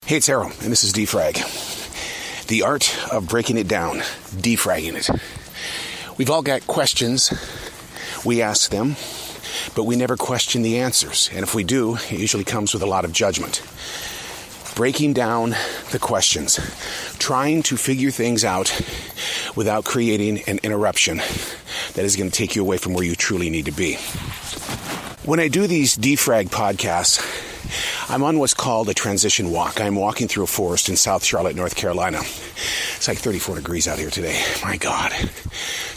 Hey, it's Arrow, and this is Frag. The art of breaking it down, defragging it. We've all got questions. We ask them, but we never question the answers. And if we do, it usually comes with a lot of judgment. Breaking down the questions, trying to figure things out without creating an interruption that is going to take you away from where you truly need to be. When I do these Frag podcasts, I'm on what's called a transition walk. I'm walking through a forest in South Charlotte, North Carolina. It's like 34 degrees out here today. My God.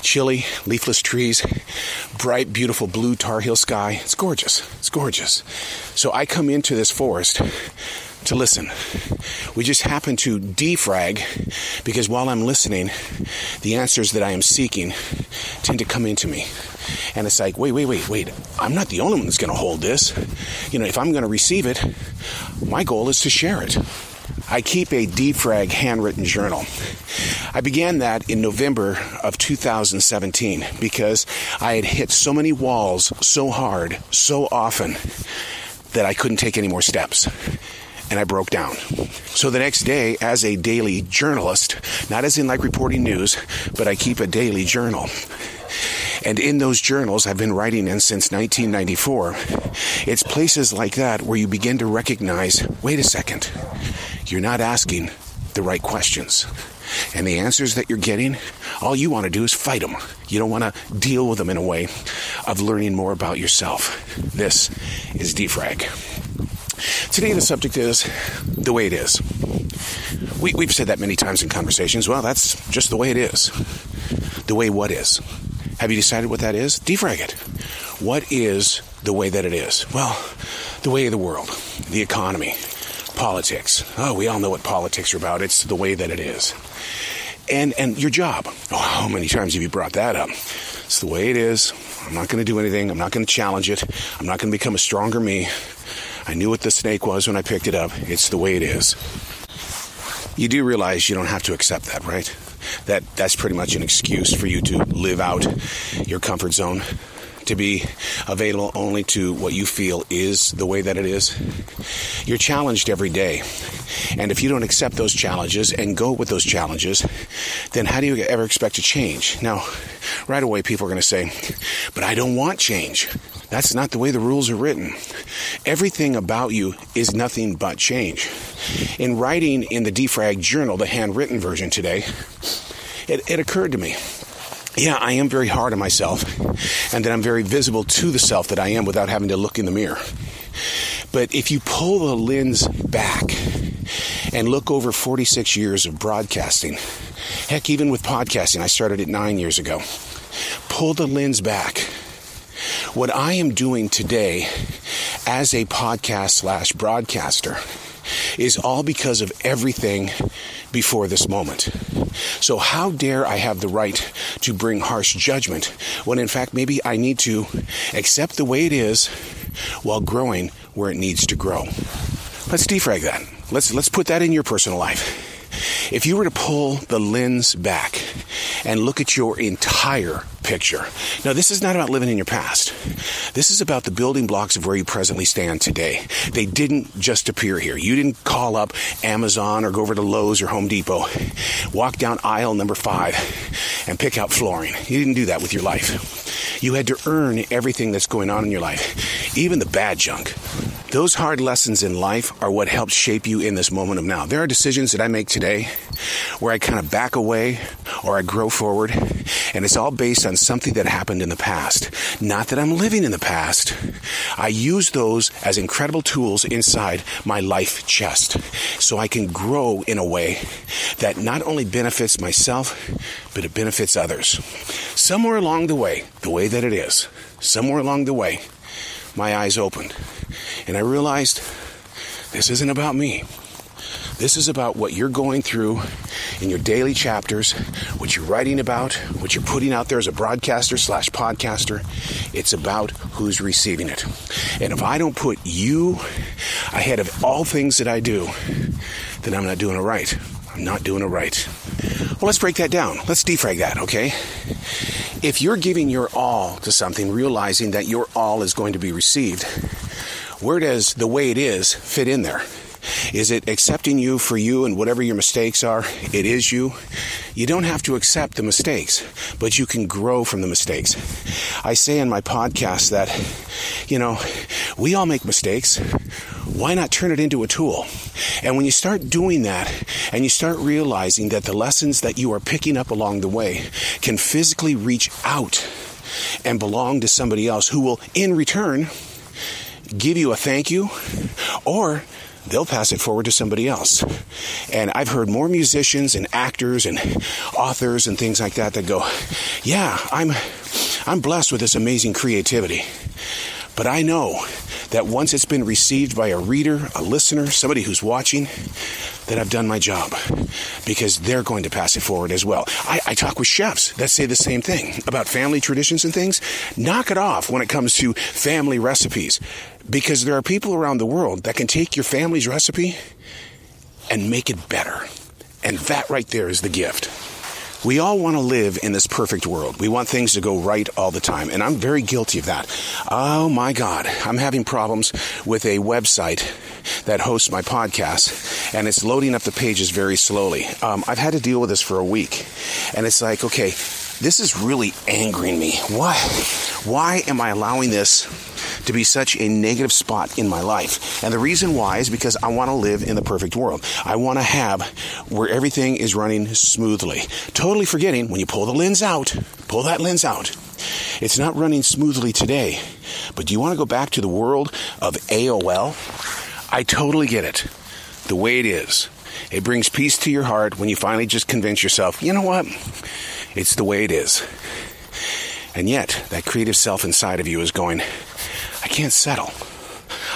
Chilly, leafless trees, bright, beautiful blue Tar Heel sky. It's gorgeous. It's gorgeous. So I come into this forest to listen. We just happen to defrag because while I'm listening, the answers that I am seeking tend to come into me. And it's like, wait. I'm not the only one that's going to hold this. If I'm going to receive it, my goal is to share it. I keep a Frag handwritten journal. I began that in November of 2017 because I had hit so many walls so hard, so often, that I couldn't take any more steps. And I broke down. So the next day, as a daily journalist, not as in like reporting news, but I keep a daily journal. And in those journals I've been writing in since 1994, it's places like that where you begin to recognize, wait a second, you're not asking the right questions. And the answers that you're getting, all you want to do is fight them. You don't want to deal with them in a way of learning more about yourself. This is Frag. Today the subject is the way it is. We've said that many times in conversations. Well, that's just the way it is. The way what is? Have you decided what that is? Defrag it. What is the way that it is? Well, the way of the world, the economy, politics. Oh, we all know what politics are about. It's the way that it is. And your job. Oh, how many times have you brought that up? It's the way it is. I'm not going to do anything. I'm not going to challenge it. I'm not going to become a stronger me. I knew what the snake was when I picked it up. It's the way it is. You do realize you don't have to accept that, right? That's pretty much an excuse for you to live out your comfort zone, to be available only to what you feel is the way that it is. You're challenged every day. And if you don't accept those challenges and go with those challenges, then how do you ever expect to change? Now, right away, people are going to say, but I don't want change. That's not the way the rules are written. Everything about you is nothing but change. In writing in the Frag journal, the handwritten version today, it occurred to me, yeah, I am very hard on myself, and that I'm very visible to the self that I am without having to look in the mirror. But if you pull the lens back and look over 46 years of broadcasting, heck, even with podcasting, I started it 9 years ago. Pull the lens back. What I am doing today as a podcast/broadcaster is all because of everything before this moment. So how dare I have the right to bring harsh judgment when in fact maybe I need to accept the way it is while growing where it needs to grow. Let's defrag that. Let's put that in your personal life. If you were to pull the lens back and look at your entire picture. Now, this is not about living in your past. This is about the building blocks of where you presently stand today. They didn't just appear here. You didn't call up Amazon or go over to Lowe's or Home Depot, walk down aisle number 5 and pick out flooring. You didn't do that with your life. You had to earn everything that's going on in your life, even the bad junk. Those hard lessons in life are what helps shape you in this moment of now. There are decisions that I make today where I kind of back away or I grow forward, and it's all based on something that happened in the past. Not that I'm living in the past. I use those as incredible tools inside my life chest so I can grow in a way that not only benefits myself, but it benefits others. Somewhere along the way that it is, somewhere along the way, my eyes opened. And I realized this isn't about me. This is about what you're going through in your daily chapters, what you're writing about, what you're putting out there as a broadcaster/podcaster. It's about who's receiving it. And if I don't put you ahead of all things that I do, then I'm not doing it right. I'm not doing it right. Well, let's break that down. Let's defrag that, okay? If you're giving your all to something, realizing that your all is going to be received, where does the way it is fit in there? Is it accepting you for you and whatever your mistakes are? It is you. You don't have to accept the mistakes, but you can grow from the mistakes. I say in my podcast that, we all make mistakes. Why not turn it into a tool? And when you start doing that and you start realizing that the lessons that you are picking up along the way can physically reach out and belong to somebody else who will, in return, give you a thank you, or they'll pass it forward to somebody else. And I've heard more musicians and actors and authors and things like that go, yeah, I'm blessed with this amazing creativity. But I know that once it's been received by a reader, a listener, somebody who's watching, that I've done my job, because they're going to pass it forward as well. I talk with chefs that say the same thing about family traditions and things. Knock it off when it comes to family recipes, because there are people around the world that can take your family's recipe and make it better. And that right there is the gift. We all want to live in this perfect world. We want things to go right all the time. And I'm very guilty of that. Oh my God. I'm having problems with a website that hosts my podcast, and it's loading up the pages very slowly. I've had to deal with this for a week. And it's like, okay, this is really angering me. Why am I allowing this to be such a negative spot in my life? And the reason why is because I want to live in the perfect world. I want to have where everything is running smoothly. Totally forgetting, when you pull that lens out, it's not running smoothly today. But do you want to go back to the world of AOL? I totally get it. The way it is. It brings peace to your heart when you finally just convince yourself, you know what? It's the way it is. And yet, that creative self inside of you is going, I can't settle.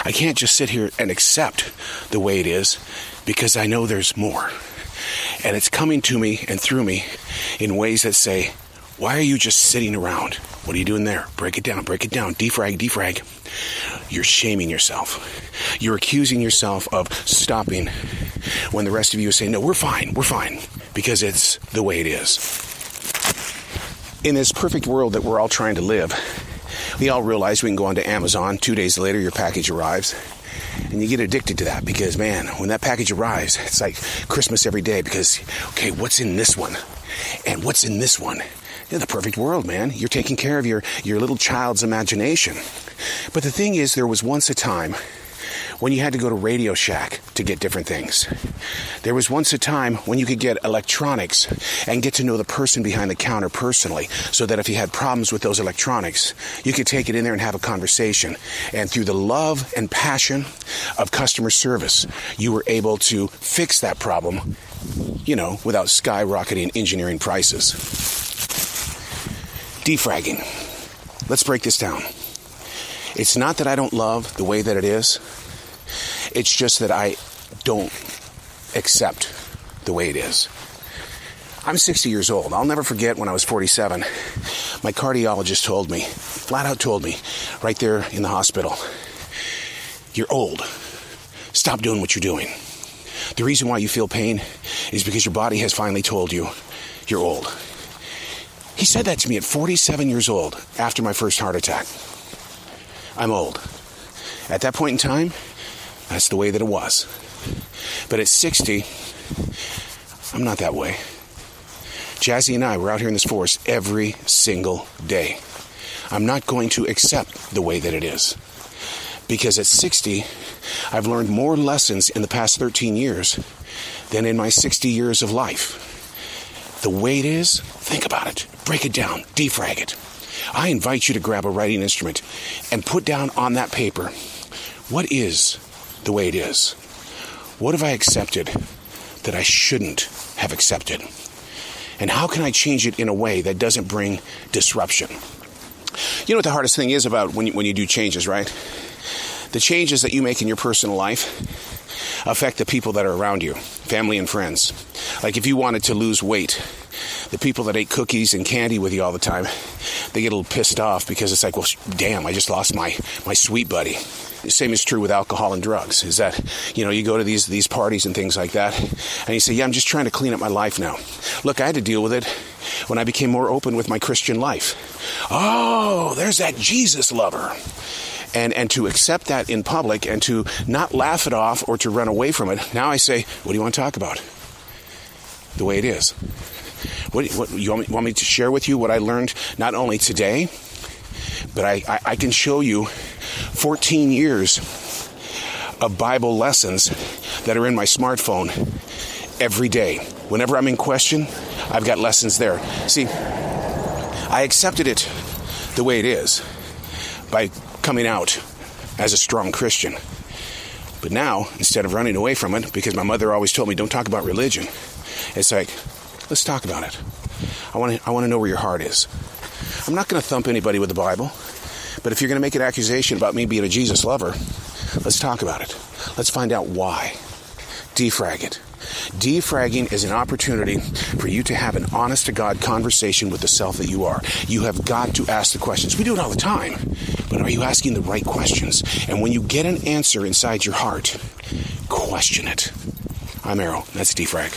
I can't just sit here and accept the way it is, because I know there's more. And it's coming to me and through me in ways that say, why are you just sitting around? What are you doing there? Break it down, defrag. You're shaming yourself. You're accusing yourself of stopping when the rest of you is saying, no, we're fine, because it's the way it is. In this perfect world that we're all trying to live, we all realize we can go onto Amazon. 2 days later, your package arrives. And you get addicted to that because, man, when that package arrives, it's like Christmas every day because, okay, what's in this one? And what's in this one? You're the perfect world, man. You're taking care of your little child's imagination. But the thing is, there was once a time when you had to go to Radio Shack to get different things. There was once a time when you could get electronics and get to know the person behind the counter personally, so that if you had problems with those electronics, you could take it in there and have a conversation. And through the love and passion of customer service, you were able to fix that problem, without skyrocketing engineering prices. Defragging. Let's break this down. It's not that I don't love the way that it is. It's just that I don't accept the way it is. I'm 60 years old. I'll never forget when I was 47. My cardiologist flat out told me, right there in the hospital, you're old. Stop doing what you're doing. The reason why you feel pain is because your body has finally told you you're old. He said that to me at 47 years old after my first heart attack. I'm old. At that point in time, that's the way that it was. But at 60, I'm not that way. Jazzy and I were out here in this forest every single day. I'm not going to accept the way that it is. Because at 60, I've learned more lessons in the past 13 years than in my 60 years of life. The way it is, think about it. Break it down. Defrag it. I invite you to grab a writing instrument and put down on that paper, what is the way it is? What have I accepted that I shouldn't have accepted? And how can I change it in a way that doesn't bring disruption? You know what the hardest thing is about when you do changes, right? The changes that you make in your personal life affect the people that are around you, family and friends. Like if you wanted to lose weight, the people that ate cookies and candy with you all the time, they get a little pissed off because it's like, well, damn, I just lost my sweet buddy. The same is true with alcohol and drugs, is that, you go to these parties and things like that, and you say, yeah, I'm just trying to clean up my life now. Look, I had to deal with it when I became more open with my Christian life. Oh, there's that Jesus lover. and to accept that in public and to not laugh it off or to run away from it. Now I say, what do you want to talk about? The way it is. What you want me to share with you what I learned not only today, but I can show you 14 years of Bible lessons that are in my smartphone every day. Whenever I'm in question, I've got lessons there. See, I accepted it the way it is by coming out as a strong Christian. But now, instead of running away from it, because my mother always told me, don't talk about religion, it's like, let's talk about it. I want to know where your heart is. I'm not going to thump anybody with the Bible, but if you're going to make an accusation about me being a Jesus lover, let's talk about it. Let's find out why. Defrag it. Defragging is an opportunity for you to have an honest-to-God conversation with the self that you are. You have got to ask the questions. We do it all the time, but are you asking the right questions? And when you get an answer inside your heart, question it. I'm Arrow. That's Defrag.